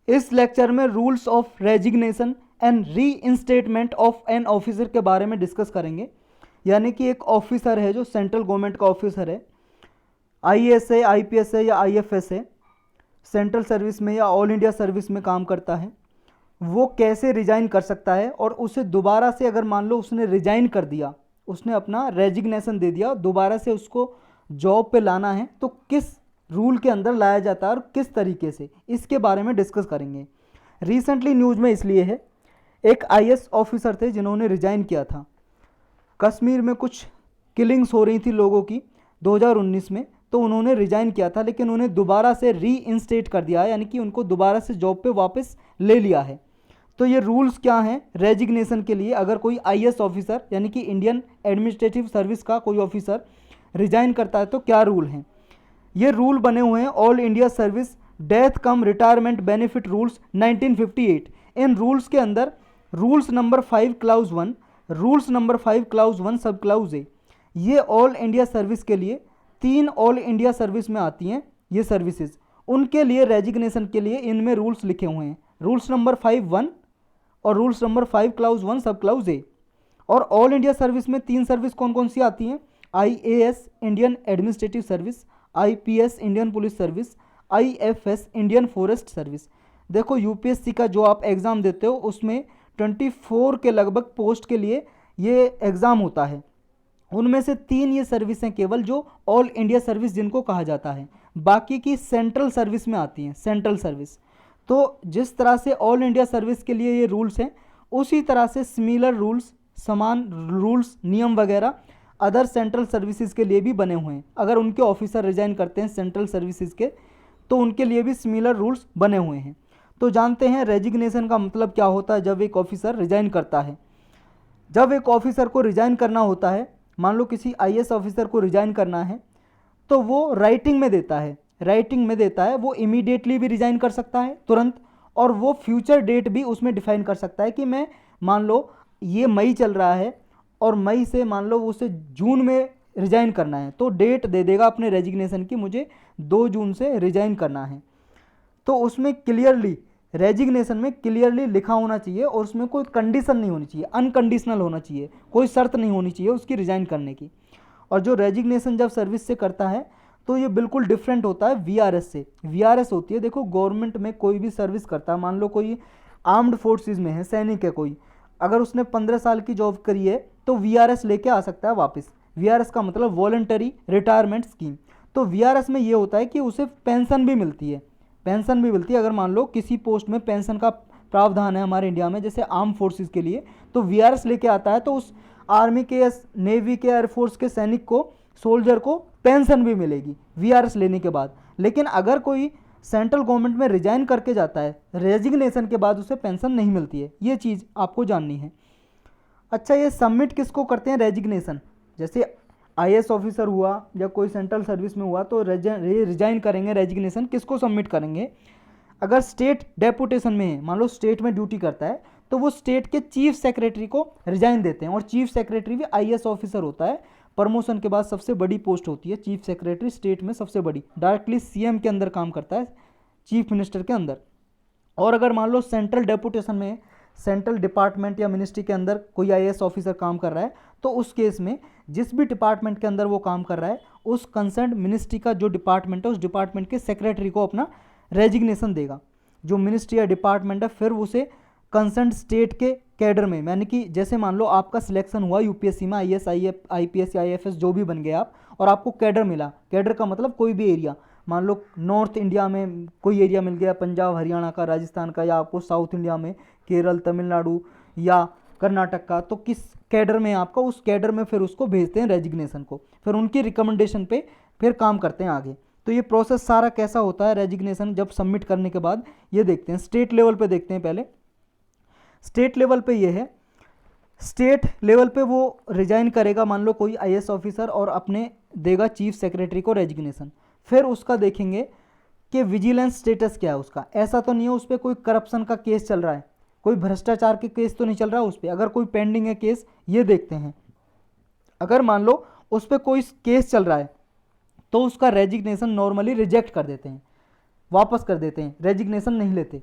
इस लेक्चर में rules of resignation and re इंस्टेटमेंट of an officer के बारे में डिस्कस करेंगे। यानी कि एक ऑफिसर है जो सेंट्रल गवर्नमेंट का ऑफिसर है, आईएएस है, आईपीएस है या आईएफएस है, सेंट्रल सर्विस में या ऑल इंडिया सर्विस में काम करता है, वो कैसे रिजाइन कर सकता है, और उसे दोबारा से अगर मान लो उसने रिजाइन कर दिया, उसने अपना रेजिग्नेशन दे दिया, दोबारा से उसको जॉब पे लाना है तो किस रूल के अंदर लाया जाता है और किस तरीके से, इसके बारे में डिस्कस करेंगे। रिसेंटली न्यूज़ में इसलिए है, एक आईएएस ऑफिसर थे जिन्होंने रिजाइन किया था। कश्मीर में कुछ किलिंग्स हो रही थी लोगों की 2019 में, तो उन्होंने रिजाइन किया था, लेकिन उन्हें दोबारा से री इंस्टेट कर दिया है, यानी कि उनको दोबारा से जॉब पे वापस ले लिया है। तो ये रूल्स क्या हैं रेजिग्नेशन के लिए, अगर कोई आईएएस ऑफिसर यानी कि इंडियन एडमिनिस्ट्रेटिव सर्विस का कोई ऑफिसर रिजाइन करता है तो क्या रूल हैं। ये रूल बने हुए हैं all India service death cum retirement benefit rules 1958। इन रूल्स के अंदर rules number 5 clause 1, rules number 5 clause 1 sub clause ए, ये ऑल इंडिया सर्विस के लिए, 3 ऑल इंडिया सर्विस में आती हैं ये सर्विसेज, उनके लिए रेजिग्नेशन के लिए इनमें रूल्स लिखे हुए हैं। रूल्स नंबर 5(1) और rules number 5 clause 1 sub clause ए। और ऑल इंडिया सर्विस में 3 सर्विस कौन कौन सी आती हैं, IAS Indian administrative service, IPS Indian police service, IFS Indian forest service. देखो यूपीएससी का जो आप एग्ज़ाम देते हो उसमें 24 के लगभग पोस्ट के लिए ये एग्ज़ाम होता है, उनमें से 3 ये सर्विस हैं केवल जो ऑल इंडिया सर्विस जिनको कहा जाता है, बाकी की सेंट्रल सर्विस में आती हैं, सेंट्रल सर्विस। तो जिस तरह से ऑल इंडिया सर्विस के लिए ये रूल्स हैं, उसी तरह से सिमिलर रूल्स, समान रूल्स, नियम वगैरह अदर सेंट्रल सर्विसेज के लिए भी बने हुए हैं। अगर उनके ऑफिसर रिजाइन करते हैं सेंट्रल सर्विसेज के, तो उनके लिए भी सिमिलर रूल्स बने हुए हैं। तो जानते हैं रेजिग्नेशन का मतलब क्या होता है जब एक ऑफिसर रिजाइन करता है। जब एक ऑफिसर को रिजाइन करना होता है, मान लो किसी आईएएस ऑफिसर को रिजाइन करना है, तो वो राइटिंग में देता है, राइटिंग में देता है, वो इमीडिएटली भी रिजाइन कर सकता है तुरंत, और वो फ्यूचर डेट भी उसमें डिफाइन कर सकता है कि मैं, मान लो ये मई चल रहा है और मई से मान लो उसे जून में रिजाइन करना है, तो डेट दे देगा अपने रेजिग्नेशन की, मुझे 2 जून से रिजाइन करना है। तो उसमें क्लियरली, रेजिग्नेशन में क्लियरली लिखा होना चाहिए और उसमें कोई कंडीशन नहीं होनी चाहिए, अनकंडीशनल होना चाहिए, कोई शर्त नहीं होनी चाहिए उसकी रिजाइन करने की। और जो रेजिग्नेशन जब सर्विस से करता है तो ये बिल्कुल डिफरेंट होता है वीआरएस से। वीआरएस होती है, देखो गवर्नमेंट में कोई भी सर्विस करता है, मान लो कोई आर्म्ड फोर्सेस में है, सैनिक है कोई, अगर उसने 15 साल की जॉब करी है तो वीआरएस लेके आ सकता है वापस। वीआरएस का मतलब वॉलंटरी रिटायरमेंट स्कीम। तो वीआरएस में ये होता है कि उसे पेंशन भी मिलती है, पेंशन भी मिलती है। अगर मान लो किसी पोस्ट में पेंशन का प्रावधान है हमारे इंडिया में, जैसे आर्म फोर्सेस के लिए, तो वीआरएस लेके आता है तो उस आर्मी के, नेवी के, एयरफोर्स के सैनिक को, सोल्जर को पेंशन भी मिलेगी वीआरएस लेने के बाद। लेकिन अगर कोई सेंट्रल गवर्नमेंट में रिजाइन करके जाता है, रेजिग्नेशन के बाद उसे पेंशन नहीं मिलती है, ये चीज़ आपको जाननी है। अच्छा, ये सबमिट किसको करते हैं रेजिग्नेशन, जैसे आईएएस ऑफिसर हुआ या कोई सेंट्रल सर्विस में हुआ तो रिजाइन करेंगे, रेजिग्नेशन किसको सबमिट करेंगे। अगर स्टेट डेपुटेशन में है, मान लो स्टेट में ड्यूटी करता है, तो वो स्टेट के चीफ सेक्रेटरी को रिजाइन देते हैं, और चीफ सेक्रेटरी भी आईएएस ऑफिसर होता है, प्रमोशन के बाद सबसे बड़ी पोस्ट होती है चीफ सेक्रेटरी, स्टेट में सबसे बड़ी, डायरेक्टली सीएम के अंदर काम करता है, चीफ मिनिस्टर के अंदर। और अगर मान लो सेंट्रल डेपुटेशन में, सेंट्रल डिपार्टमेंट या मिनिस्ट्री के अंदर कोई आईएएस ऑफिसर काम कर रहा है, तो उस केस में जिस भी डिपार्टमेंट के अंदर वो काम कर रहा है, उस कंसर्न मिनिस्ट्री का जो डिपार्टमेंट है, उस डिपार्टमेंट के सेक्रेटरी को अपना रेजिग्नेशन देगा। जो मिनिस्ट्री या डिपार्टमेंट है फिर उसे कंसर्न स्टेट के कैडर में, यानी कि जैसे मान लो आपका सिलेक्शन हुआ यूपीएससी में, आईएएस, आईपीएस या आईएफएस जो भी बन गए आप, और आपको कैडर मिला, कैडर का मतलब कोई भी एरिया, मान लो नॉर्थ इंडिया में कोई एरिया मिल गया, पंजाब हरियाणा का, राजस्थान का, या आपको साउथ इंडिया में केरल, तमिलनाडु या कर्नाटक का, तो किस कैडर में आपका, उस कैडर में फिर उसको भेजते हैं रेजिग्नेशन को, फिर उनकी रिकमेंडेशन पे फिर काम करते हैं आगे। तो ये प्रोसेस सारा कैसा होता है रेजिग्नेशन जब सबमिट करने के बाद, ये देखते हैं। स्टेट लेवल पे देखते हैं पहले। स्टेट लेवल पे ये है, स्टेट लेवल पे वो रिजाइन करेगा, मान लो कोई आईएएस ऑफिसर, और अपने देगा चीफ सेक्रेटरी को रेजिग्नेशन। फिर उसका देखेंगे कि विजिलेंस स्टेटस क्या है उसका, ऐसा तो नहीं है उस पर कोई करप्शन का केस चल रहा है, कोई भ्रष्टाचार के केस तो नहीं चल रहा है उस पर, अगर कोई पेंडिंग है केस, ये देखते हैं। अगर मान लो उस पर कोई केस चल रहा है तो उसका रेजिग्नेशन नॉर्मली रिजेक्ट कर देते हैं, वापस कर देते हैं, रेजिग्नेशन नहीं लेते।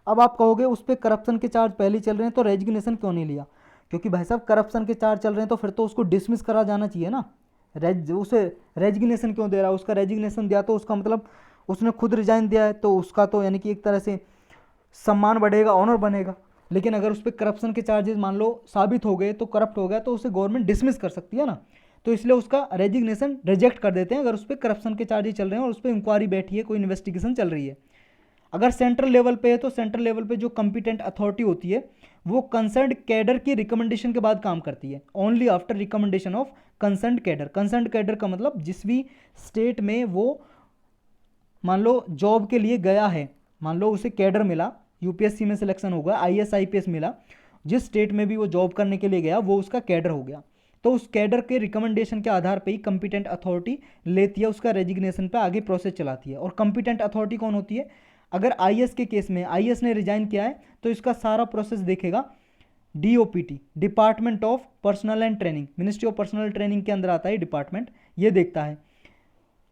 अब आप कहोगे उस पर करप्शन के चार्ज पहले ही चल रहे हैं तो रेजिग्नेशन क्यों नहीं लिया? क्योंकि भाई साहब करप्शन के चार्ज चल रहे हैं तो फिर तो उसको डिसमिस करा जाना चाहिए ना। उसे रेजिग्नेशन क्यों दे रहा है? उसका रेजिग्नेशन दिया तो उसका मतलब उसने खुद रिजाइन दिया है, तो उसका तो यानी कि एक तरह से सम्मान बढ़ेगा, ऑनर बनेगा। लेकिन अगर उस पर करप्शन के चार्जेस मान लो साबित हो गए, तो करप्ट हो गया, तो उसे गवर्नमेंट डिसमिस कर सकती है ना। तो इसलिए उसका रेजिग्नेशन रिजेक्ट कर देते हैं अगर उस पर करप्शन के चार्जेस चल रहे हैं और उस पर इंक्वायरी बैठी है, कोई इन्वेस्टिगेशन चल रही है। अगर सेंट्रल लेवल पे है तो सेंट्रल लेवल पे जो कंपिटेंट अथॉरिटी होती है वो कंसर्न्ड कैडर की रिकमेंडेशन के बाद काम करती है। Only after recommendation of concerned cadre. Concerned cadre का मतलब जिस भी स्टेट में वो मान लो जॉब के लिए गया है, मान लो उसे कैडर मिला, यूपीएससी में सिलेक्शन होगा, आईएएस आईपीएस मिला, जिस स्टेट में भी वो जॉब करने के लिए गया वो उसका कैडर हो गया। तो उस कैडर के रिकमेंडेशन के आधार पे ही कंपिटेंट अथॉरिटी लेती है उसका रेजिग्नेशन पे आगे प्रोसेस चलाती है। और कंपिटेंट अथॉरिटी कौन होती है? अगर आईएएस के केस में आईएएस ने रिजाइन किया है तो इसका सारा प्रोसेस देखेगा DOPT, department of personal and training, ministry of personal training के अंदर आता है डिपार्टमेंट, ये देखता है।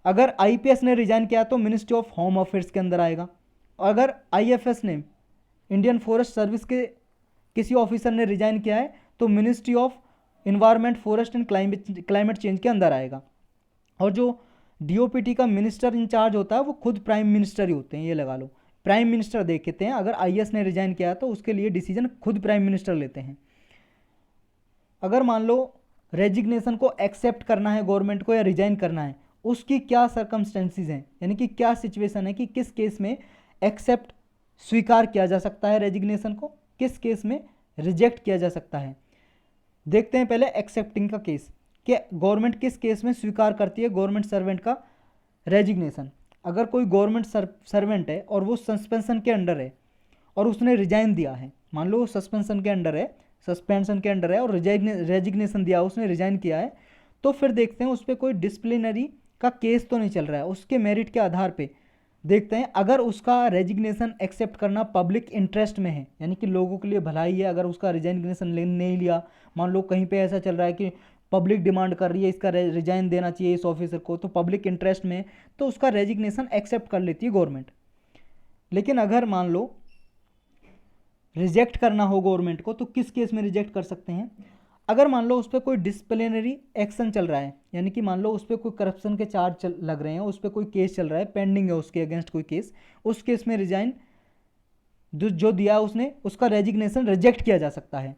अगर आईपीएस ने रिजाइन किया तो मिनिस्ट्री ऑफ होम अफेयर्स के अंदर आएगा। अगर आईएफएस ने, इंडियन फॉरेस्ट सर्विस के किसी ऑफिसर ने रिजाइन किया है तो ministry of environment, forest and climate change के अंदर आएगा। और जो डीओपीटी का मिनिस्टर इंचार्ज होता है वो खुद प्राइम मिनिस्टर ही होते हैं, ये लगा लो। प्राइम मिनिस्टर देखते हैं, अगर आईएएस ने रिजाइन किया तो उसके लिए डिसीजन खुद प्राइम मिनिस्टर लेते हैं। अगर मान लो रेजिग्नेशन को एक्सेप्ट करना है गवर्नमेंट को या रिजाइन करना है, उसकी क्या सर्कमस्टेंसेस हैं, यानी कि क्या सिचुएशन है कि किस केस में एक्सेप्ट स्वीकार किया जा सकता है रेजिग्नेशन को, किस केस में रिजेक्ट किया जा सकता है। देखते हैं पहले एक्सेप्टिंग का केस, कि गवर्नमेंट किस केस में स्वीकार करती है गवर्नमेंट सर्वेंट का रेजिग्नेशन। अगर कोई गवर्नमेंट सर्वेंट है और वो सस्पेंशन के अंडर है और उसने रिजाइन दिया है, मान लो सस्पेंशन के अंडर है, सस्पेंशन के अंडर है और रेजिग्नेशन दिया, उसने रिजाइन किया है, तो फिर देखते हैं उस पर कोई डिसिप्लिनरी का केस तो नहीं चल रहा है। उसके मेरिट के आधार पे देखते हैं, अगर उसका रेजिग्नेशन एक्सेप्ट करना पब्लिक इंटरेस्ट में है, यानी कि लोगों के लिए भलाई है, अगर उसका रेजिग्नेशन नहीं लिया, मान लो कहीं पे ऐसा चल रहा है कि पब्लिक डिमांड कर रही है इसका रिजाइन देना चाहिए इस ऑफिसर को, तो पब्लिक इंटरेस्ट में तो उसका रेजिग्नेशन एक्सेप्ट कर लेती है गवर्नमेंट। लेकिन अगर मान लो रिजेक्ट करना हो गवर्नमेंट को, तो किस केस में रिजेक्ट कर सकते हैं? अगर मान लो उस पर कोई डिसिप्लिनरी एक्शन चल रहा है, यानी कि मान लो उस पर कोई करप्शन के चार्ज लग रहे हैं, उस पर कोई केस चल रहा है, पेंडिंग है उसके अगेंस्ट कोई केस, उस केस में रिजाइन जो दिया उसने, उसका रेजिग्नेशन रिजेक्ट किया जा सकता है।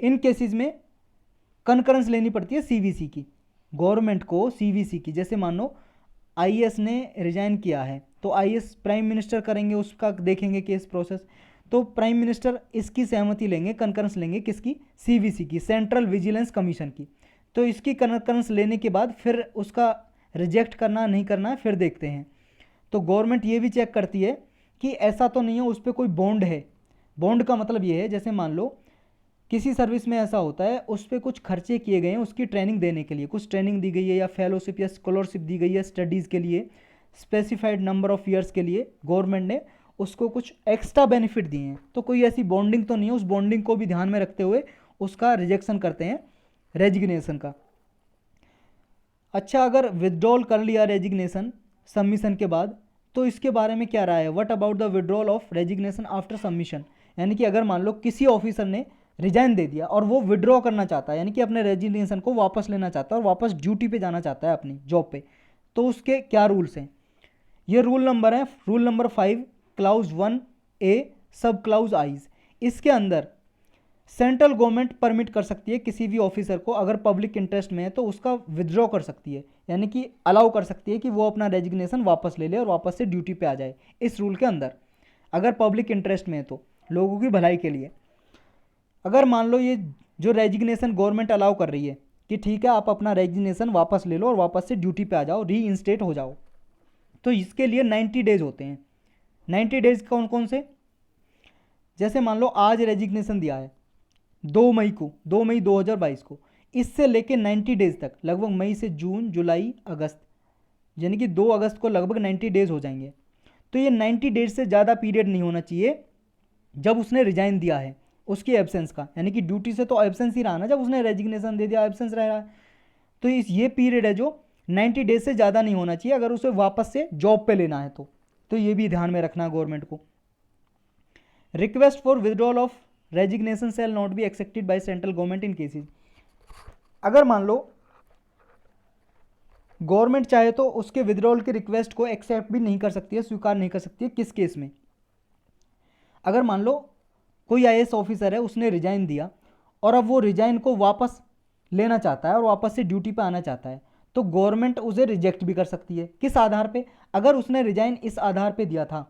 इन केसेस में कंकरेंस लेनी पड़ती है सीवीसी की, गवर्नमेंट को सीवीसी की। जैसे मान लो आईएएस ने रिजाइन किया है तो आईएएस प्राइम मिनिस्टर करेंगे, उसका देखेंगे केस प्रोसेस, तो प्राइम मिनिस्टर इसकी सहमति लेंगे, कंकरेंस लेंगे, किसकी? सीवीसी की, सेंट्रल विजिलेंस कमीशन की। तो इसकी कंकरेंस लेने के बाद फिर उसका रिजेक्ट करना नहीं करना है फिर देखते हैं। तो गवर्नमेंट ये भी चेक करती है कि ऐसा तो नहीं है उस पर कोई बॉन्ड है। बॉन्ड का मतलब ये है, जैसे मान लो किसी सर्विस में ऐसा होता है उस पर कुछ खर्चे किए गए हैं उसकी ट्रेनिंग देने के लिए, कुछ ट्रेनिंग दी गई है या फेलोशिप या स्कॉलरशिप दी गई है स्टडीज़ के लिए, स्पेसिफाइड नंबर ऑफ ईयर्स के लिए गवर्नमेंट ने उसको कुछ एक्स्ट्रा बेनिफिट दिए हैं, तो कोई ऐसी बॉन्डिंग तो नहीं है, उस बॉन्डिंग को भी ध्यान में रखते हुए उसका रिजेक्शन करते हैं रेजिग्नेशन का। अच्छा, अगर विदड्रॉल कर लिया रेजिग्नेशन सबमिशन के बाद, तो इसके बारे में क्या राय है? What about the withdrawal of resignation after submission, यानी कि अगर मान लो किसी ऑफिसर ने रिजाइन दे दिया और वो विड्रॉ करना चाहता है, यानी कि अपने रेजिग्नेशन को वापस लेना चाहता है और वापस ड्यूटी पे जाना चाहता है अपनी जॉब पे, तो उसके क्या रूल्स हैं? ये रूल नंबर है, रूल नंबर 5 क्लाउज 1A सब क्लाउज आइज। इसके अंदर सेंट्रल गवर्नमेंट परमिट कर सकती है किसी भी ऑफिसर को, अगर पब्लिक इंटरेस्ट में है तो उसका विदड्रॉ कर सकती है, यानी कि अलाउ कर सकती है कि वो अपना रेजिग्नेशन वापस ले ले और वापस से ड्यूटी पे आ जाए इस रूल के अंदर, अगर पब्लिक इंटरेस्ट में है तो, लोगों की भलाई के लिए। अगर मान लो ये जो रेजिग्नेशन गवर्नमेंट अलाउ कर रही है कि ठीक है आप अपना रेजिग्नेशन वापस ले लो और वापस से ड्यूटी पे आ जाओ, री इंस्टेट हो जाओ, तो इसके लिए 90 डेज होते हैं। 90 डेज कौन कौन से? जैसे मान लो आज रेजिग्नेशन दिया है 2 मई को, 2 मई 2022 को, इससे लेके 90 डेज तक, लगभग मई से जून जुलाई अगस्त, यानी कि 2 अगस्त को लगभग 90 डेज हो जाएंगे। तो ये 90 डेज से ज़्यादा पीरियड नहीं होना चाहिए जब उसने रिजाइन दिया है उसकी एब्सेंस का, यानी कि ड्यूटी से तो एब्सेंस ही रहा ना, जब उसने रेजिग्नेशन दे दिया एब्सेंस रह रहा है, तो ये पीरियड है जो 90 डेज से ज़्यादा नहीं होना चाहिए अगर उसे वापस से जॉब पे लेना है तो ये भी ध्यान में रखना गवर्नमेंट को। Request for withdrawal of resignation shall not be accepted by central government in cases. अगर मान लो गवर्नमेंट चाहे तो उसके विदड्रॉल की रिक्वेस्ट को एक्सेप्ट भी नहीं कर सकती है, स्वीकार नहीं कर सकती है। किस केस में? अगर मान लो कोई आईएएस ऑफिसर है, उसने रिजाइन दिया और अब वो रिजाइन को वापस लेना चाहता है और वापस से ड्यूटी पे आना चाहता है, तो गवर्नमेंट उसे रिजेक्ट भी कर सकती है। किस आधार पे? अगर उसने रिजाइन इस आधार पे दिया था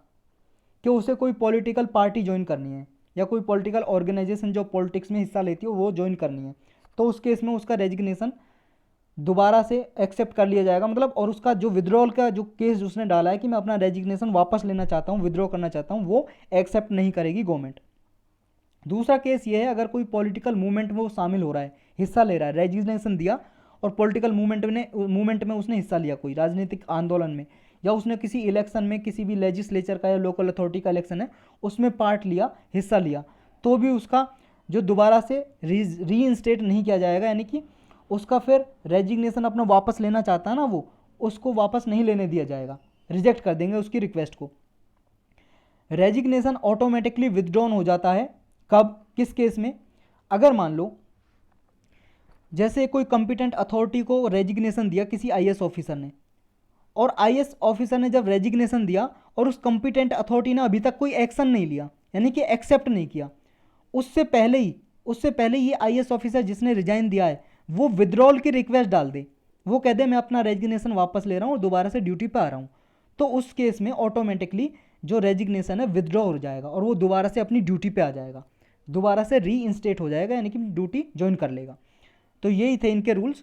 कि उसे कोई पॉलिटिकल पार्टी ज्वाइन करनी है या कोई पॉलिटिकल ऑर्गेनाइजेशन जो पॉलिटिक्स में हिस्सा लेती है वो ज्वाइन करनी है, तो उस केस में उसका रेजिग्नेशन दोबारा से एक्सेप्ट कर लिया जाएगा। मतलब और उसका जो विड्रॉल का जो केस उसने डाला है कि मैं अपना रेजिग्नेशन वापस लेना चाहता हूँ, विड्रॉ करना चाहता हूँ, वो एक्सेप्ट नहीं करेगी गवर्नमेंट। दूसरा केस ये है, अगर कोई पॉलिटिकल मूवमेंट में वो शामिल हो रहा है, हिस्सा ले रहा है, रेजिग्नेशन दिया और पॉलिटिकल मूवमेंट में उसने हिस्सा लिया, कोई राजनीतिक आंदोलन में, या उसने किसी इलेक्शन में, किसी भी लेजिस्लेचर का या लोकल अथॉरिटी का इलेक्शन है उसमें पार्ट लिया, हिस्सा लिया, तो भी उसका जो दोबारा से रीइंस्टेट नहीं किया जाएगा, यानी कि उसका फिर रेजिग्नेशन अपना वापस लेना चाहता है ना, वो उसको वापस नहीं लेने दिया जाएगा, रिजेक्ट कर देंगे उसकी रिक्वेस्ट को। रेजिग्नेशन ऑटोमेटिकली विथड्रॉन हो जाता है। कब? किस केस में? अगर मान लो जैसे कोई कंपिटेंट अथॉरिटी को रेजिग्नेशन दिया किसी आईएएस ऑफिसर ने, और आईएएस ऑफिसर ने जब रेजिग्नेशन दिया और उस कंपिटेंट अथॉरिटी ने अभी तक कोई एक्शन नहीं लिया, यानी कि एक्सेप्ट नहीं किया, उससे पहले ही ये आईएएस ऑफिसर जिसने रिजाइन दिया है वो विड्रॉल की रिक्वेस्ट डाल दे, वो कह दे मैं अपना रेजिग्नेशन वापस ले रहा हूँ और दोबारा से ड्यूटी पे आ रहा हूँ, तो उस केस में ऑटोमेटिकली जो रेजिग्नेशन है विदड्रॉ हो जाएगा और वो दोबारा से अपनी ड्यूटी पे आ जाएगा, दोबारा से री इंस्टेट हो जाएगा, यानी कि ड्यूटी ज्वाइन कर लेगा। तो यही थे इनके रूल्स।